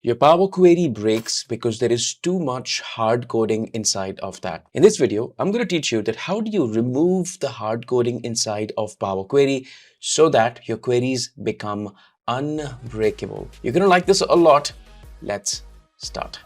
Your Power Query breaks because there is too much hard coding inside of that. In this video, I'm going to teach you that how do you remove the hard coding inside of Power Query so that your queries become unbreakable. You're going to like this a lot. Let's start.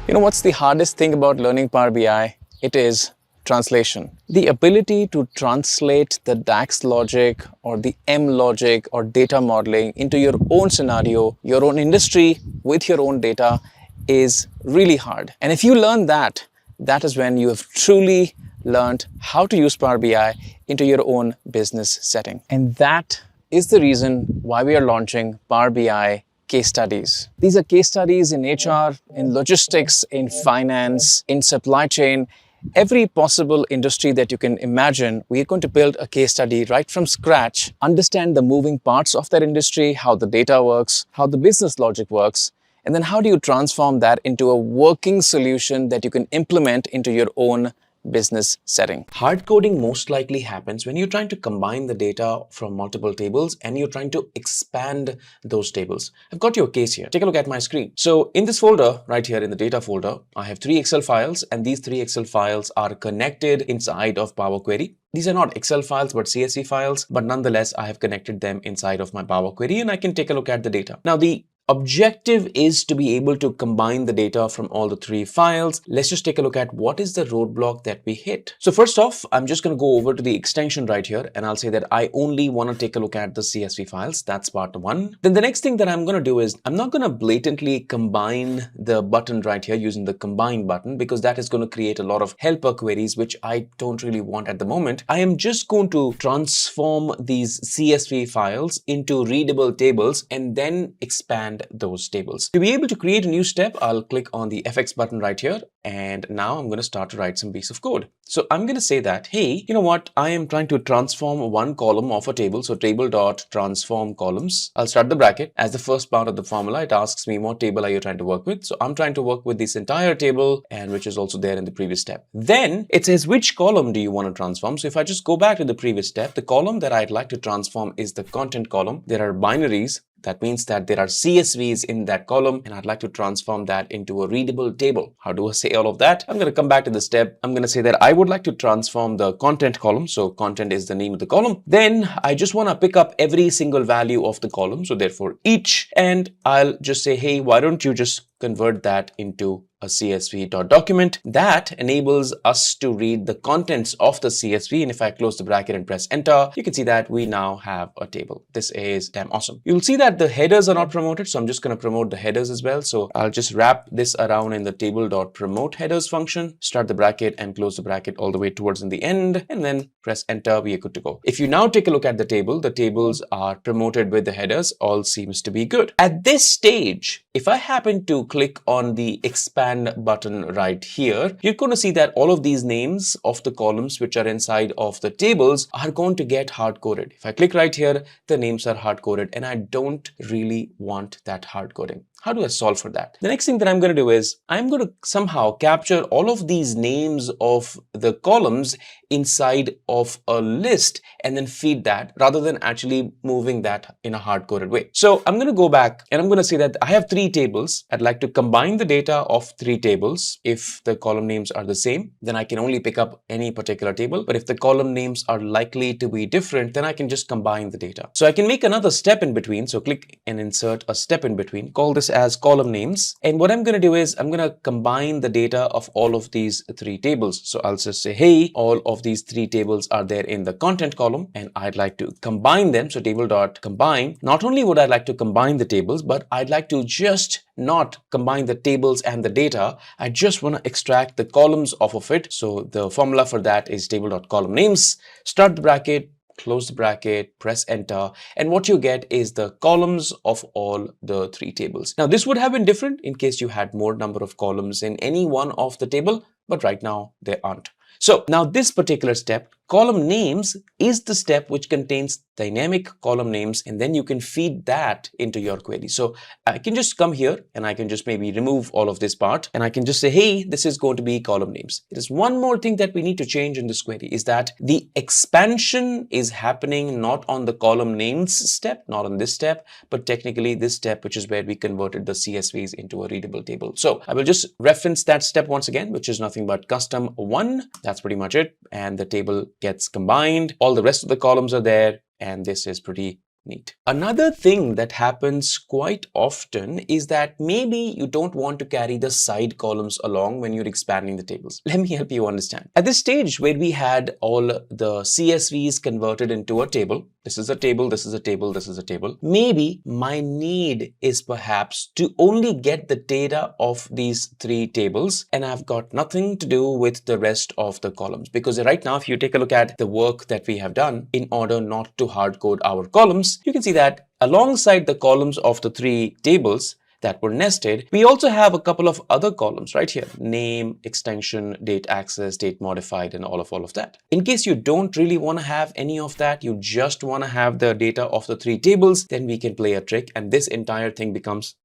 You know what's the hardest thing about learning Power BI? It is translation. The ability to translate the DAX logic or the M logic or data modeling into your own scenario, your own industry with your own data is really hard. And if you learn that, that is when you have truly learned how to use Power BI into your own business setting. And that is the reason why we are launching Power BI case studies. These are case studies in HR, in logistics, in finance, in supply chain, every possible industry that you can imagine. We are going to build a case study right from scratch, understand the moving parts of that industry, how the data works, how the business logic works, and then how do you transform that into a working solution that you can implement into your own business setting. Hard coding most likely happens when you're trying to combine the data from multiple tables and you're trying to expand those tables. I've got your case here. Take a look at my screen. So in this folder right here in the data folder, I have 3 Excel files, and these 3 Excel files are connected inside of Power Query. These are not Excel files but CSV files, but nonetheless I have connected them inside of my Power Query and I can take a look at the data. Now the objective is to be able to combine the data from all the 3 files. Let's just take a look at what is the roadblock that we hit. So first off, I'm just going to go over to the extension right here and I'll say that I only want to take a look at the CSV files. That's part 1. Then the next thing that I'm going to do is I'm not going to blatantly combine the button right here using the combine button, because that is going to create a lot of helper queries, which I don't really want at the moment. I am just going to transform these CSV files into readable tables and then expand those tables. To be able to create a new step, I'll click on the FX button right here, and now I'm going to start to write some piece of code. So I'm going to say that, hey, you know what? I am trying to transform one column of a table. So table.transform columns. I'll start the bracket. As the first part of the formula, it asks me what table are you trying to work with. So I'm trying to work with this entire table, and which is also there in the previous step. Then it says which column do you want to transform. So if I just go back to the previous step, the column that I'd like to transform is the content column. There are binaries. That means that there are CSVs in that column, and I'd like to transform that into a readable table. How do I say all of that? I'm going to come back to the step. I'm going to say that I would like to transform the content column. So content is the name of the column. Then I just want to pick up every single value of the column. So therefore each, and I'll just say, hey, why don't you just convert that into a CSV.document. That enables us to read the contents of the CSV. And if I close the bracket and press enter, you can see that we now have a table. This is damn awesome. You'll see that the headers are not promoted. So I'm just going to promote the headers as well. So I'll just wrap this around in the table.promote headers function, start the bracket and close the bracket all the way towards in the end, and then press enter. We are good to go. If you now take a look at the table, the tables are promoted with the headers. All seems to be good. At this stage, if I happen to click on the expand button right here, you're going to see that all of these names of the columns which are inside of the tables are going to get hard-coded. If I click right here, the names are hard-coded, and I don't really want that hard-coding. How do I solve for that? The next thing that I'm going to do is I'm going to somehow capture all of these names of the columns inside of a list and then feed that rather than actually moving that in a hard-coded way. So I'm going to go back and I'm going to say that I have 3 tables. I'd like to combine the data of 3 tables. If the column names are the same, then I can only pick up any particular table. But if the column names are likely to be different, then I can just combine the data. So I can make another step in between. So click and insert a step in between. Call this as column names. And what I'm going to do is I'm going to combine the data of all of these 3 tables. So I'll just say, hey, all of these 3 tables are there in the content column and I'd like to combine them. So table.combine. Not only would I like to combine the tables, but I'd like to just not combine the tables and the data. I just want to extract the columns off of it. So the formula for that is table.column names. Start the bracket, close the bracket, press enter, and what you get is the columns of all the 3 tables. Now this would have been different in case you had more number of columns in any one of the table, but right now there aren't. So now this particular step Column names is the step which contains dynamic column names, and then you can feed that into your query. So I can just come here and I can just maybe remove all of this part, and I can just say, hey, this is going to be column names. There's one more thing that we need to change in this query, is that the expansion is happening not on the column names step, not on this step, but technically this step, which is where we converted the CSVs into a readable table. So I will just reference that step once again, which is nothing but custom 1. That's pretty much it. And the table gets combined. All the rest of the columns are there. And this is pretty neat. Another thing that happens quite often is that maybe you don't want to carry the side columns along when you're expanding the tables. Let me help you understand. At this stage where we had all the CSVs converted into a table, this is a table, this is a table, this is a table. Maybe my need is perhaps to only get the data of these 3 tables, and I've got nothing to do with the rest of the columns. Because right now, if you take a look at the work that we have done in order not to hard code our columns, you can see that alongside the columns of the 3 tables that were nested, we also have a couple of other columns right here: name, extension, date access, date modified, and all of that. In case you don't really want to have any of that, you just want to have the data of the 3 tables, then we can play a trick, and this entire thing becomes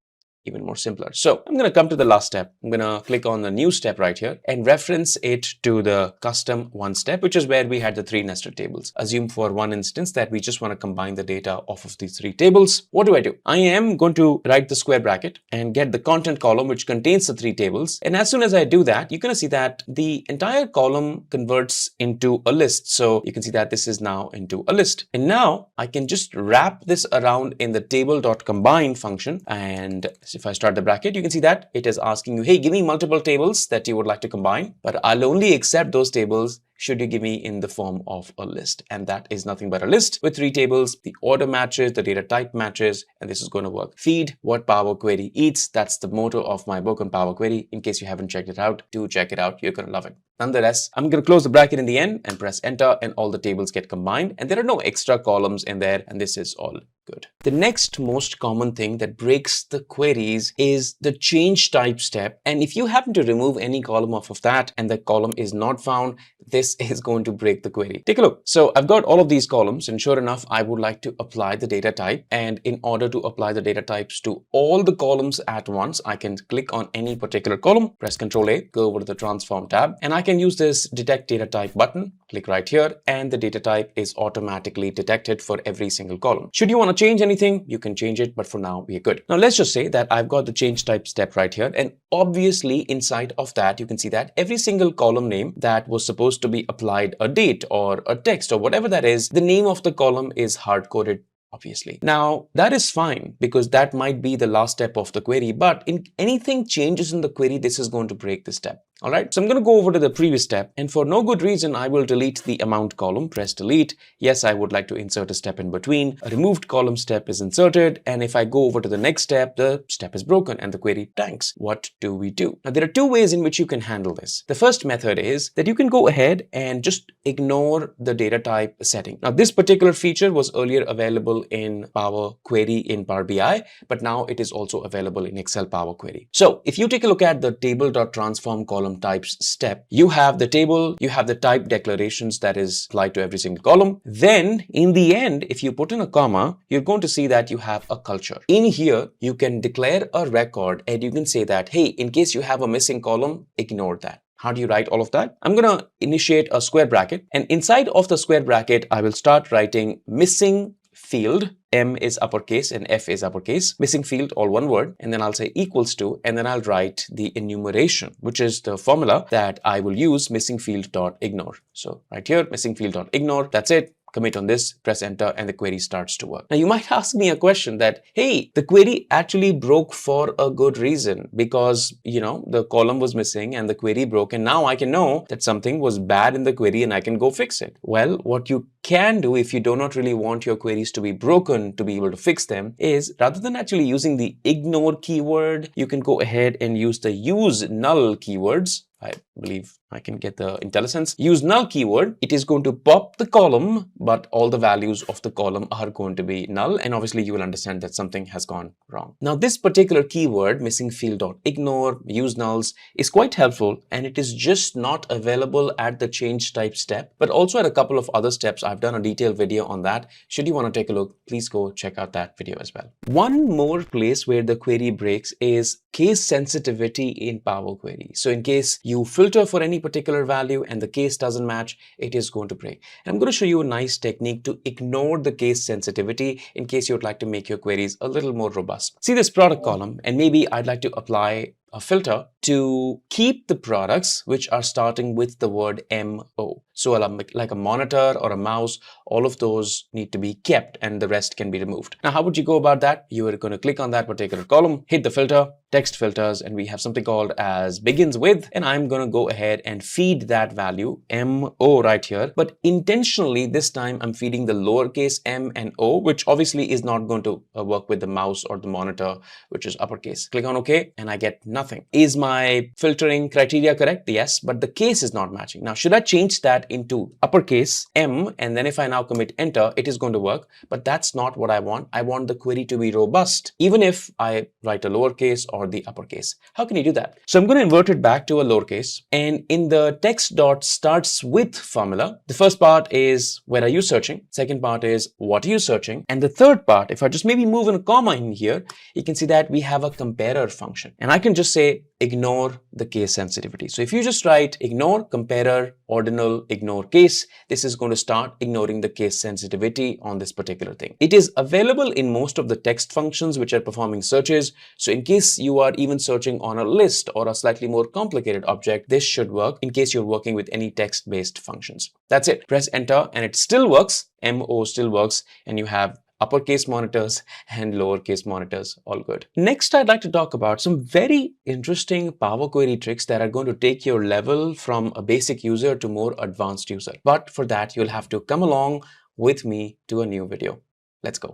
even more simpler. So I'm going to come to the last step. I'm going to click on the new step right here and reference it to the custom 1 step, which is where we had the 3 nested tables. Assume for one instance that we just want to combine the data off of these 3 tables. What do? I am going to write the square bracket and get the content column, which contains the 3 tables. And as soon as I do that, you're going to see that the entire column converts into a list. So you can see that this is now into a list. And now I can just wrap this around in the table.combine function. And if I start the bracket, you can see that it is asking you, hey, give me multiple tables that you would like to combine, but I'll only accept those tables should you give me in the form of a list. And that is nothing but a list with 3 tables. The order matches, the data type matches, and this is going to work. Feed what Power Query eats. That's the motto of my book on Power Query. In case you haven't checked it out, do check it out. You're going to love it. Nonetheless, I'm going to close the bracket in the end and press enter, and all the tables get combined, and there are no extra columns in there, and this is all good. The next most common thing that breaks the queries is the change type step. And if you happen to remove any column off of that and the column is not found, this is going to break the query. Take a look. So I've got all of these columns, and sure enough, I would like to apply the data type. And in order to apply the data types to all the columns at once, I can click on any particular column, press Ctrl A, go over to the transform tab, and I can use this detect data type button, click right here, and the data type is automatically detected for every single column. Should you want to change anything, you can change it, but for now we are good. Now let's just say that I've got the change type step right here, and obviously inside of that you can see that every single column name that was supposed to be applied a date or a text or whatever that is, the name of the column is hard-coded, obviously. Now that is fine because that might be the last step of the query, but in anything changes in the query, this is going to break the step. All right, so I'm going to go over to the previous step, and for no good reason, I will delete the amount column, press delete. Yes, I would like to insert a step in between. A removed column step is inserted, and if I go over to the next step, the step is broken and the query tanks. What do we do? Now, there are 2 ways in which you can handle this. The first method is that you can go ahead and just ignore the data type setting. Now, this particular feature was earlier available in Power Query in Power BI, but now it is also available in Excel Power Query. So if you take a look at the table.transform column types step, you have the table, you have the type declarations that is applied to every single column. Then in the end, if you put in a comma, you're going to see that you have a culture. In here, you can declare a record and you can say that, hey, in case you have a missing column, ignore that. How do you write all of that? I'm going to initiate a square bracket, and inside of the square bracket, I will start writing missing field. M is uppercase and F is uppercase. Missing field, all one word. And then I'll say equals to, and then I'll write the enumeration, which is the formula that I will use, missing field dot ignore. So right here, missing field dot ignore. That's it. Commit on this, press enter, and the query starts to work. Now you might ask me a question that, hey, the query actually broke for a good reason because, the column was missing and the query broke, and now I can know that something was bad in the query and I can go fix it. Well, what you can do if you do not really want your queries to be broken to be able to fix them is, rather than actually using the ignore keyword, you can go ahead and use the use null keywords. I believe I can get the IntelliSense. Use null keyword. It is going to pop the column, but all the values of the column are going to be null. And obviously you will understand that something has gone wrong. Now this particular keyword, missing field.ignore, use nulls, is quite helpful, and it is just not available at the change type step, but also at a couple of other steps. I've done a detailed video on that. Should you want to take a look, please go check out that video as well. One more place where the query breaks is case sensitivity in Power Query. So in case you filter for any particular value and the case doesn't match, it is going to break. And I'm going to show you a nice technique to ignore the case sensitivity in case you would like to make your queries a little more robust. See this product column, and maybe I'd like to apply a filter to keep the products which are starting with the word MO. So like a monitor or a mouse, all of those need to be kept and the rest can be removed. Now, how would you go about that? You are going to click on that particular column, hit the filter, text filters, and we have something called as begins with, and I'm going to go ahead and feed that value MO right here. But intentionally, this time I'm feeding the lowercase m and o, which obviously is not going to work with the mouse or the monitor, which is uppercase. Click on OK, and I get nothing. Is my filtering criteria correct? Yes, but the case is not matching. Now, should I change that into uppercase M, and then if I now commit enter, it is going to work, but that's not what I want. I want the query to be robust, even if I write a lowercase or the uppercase. How can you do that? So I'm going to invert it back to a lowercase, and in the text dot starts with formula, the first part is where are you searching? Second part is what are you searching? And the third part, if I just maybe move in a comma in here, you can see that we have a comparer function, and I can just say ignore the case sensitivity. So if you just write ignore comparer ordinal ignore case, this is going to start ignoring the case sensitivity on this particular thing. It is available in most of the text functions which are performing searches. So in case you are even searching on a list or a slightly more complicated object, this should work in case you're working with any text-based functions. That's it. Press enter and it still works. MO still works, and you have uppercase monitors and lowercase monitors, all good. Next, I'd like to talk about some very interesting Power Query tricks that are going to take your level from a basic user to more advanced user. But for that, you'll have to come along with me to a new video. Let's go.